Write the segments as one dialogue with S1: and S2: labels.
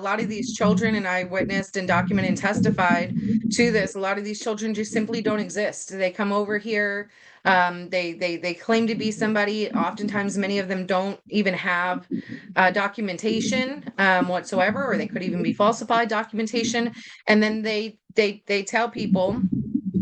S1: lot of these children, and I witnessed and documented and testified to this, a lot of these children just simply don't exist. They come over here, they claim to be somebody. Oftentimes, many of them don't even have documentation whatsoever, or they could even be falsified documentation. And then they tell people,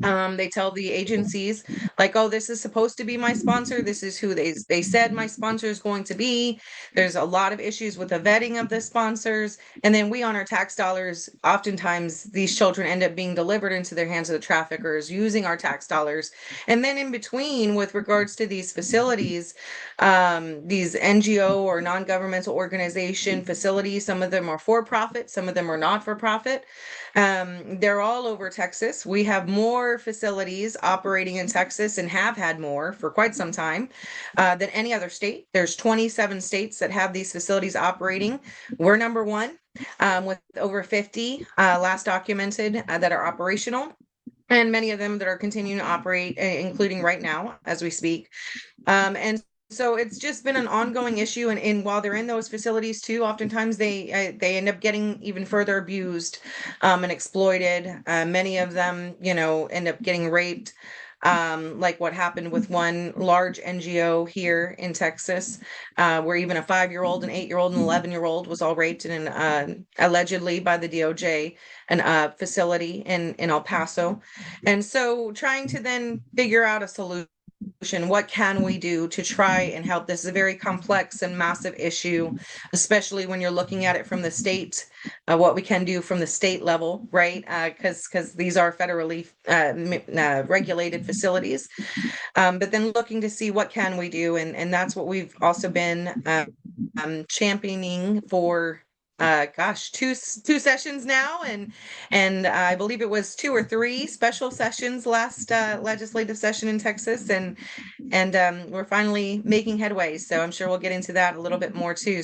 S1: they tell the agencies, like, oh, this is supposed to be my sponsor. This is who they said my sponsor is going to be. There's a lot of issues with the vetting of the sponsors. And then we, on our tax dollars, oftentimes these children end up being delivered into their hands of the traffickers using our tax dollars. And then in between, with regards to these facilities, these NGO or non-governmental organization facilities, some of them are for profit, some of them are not for profit. They're all over Texas. We have more facilities operating in Texas and have had more for quite some time than any other state. There's 27 states that have these facilities operating. We're number one with over 50 last documented that are operational. And many of them that are continuing to operate, including right now as we speak. And so it's just been an ongoing issue, and while they're in those facilities too, oftentimes they end up getting even further abused and exploited. Many of them, end up getting raped, like what happened with one large NGO here in Texas, where even a 5-year-old, an 8-year-old, and 11-year-old was all raped in an allegedly by the DOJ, an facility in El Paso. And so trying to then figure out a solution. What can we do to try and help? This is a very complex and massive issue, especially when you're looking at it from the state, what we can do from the state level, right? Because these are federally regulated facilities. But then looking to see what can we do, and that's what we've also been championing for two sessions now, and I believe it was 2 or 3 special sessions last legislative session in Texas, and we're finally making headway. So I'm sure we'll get into that a little bit more too.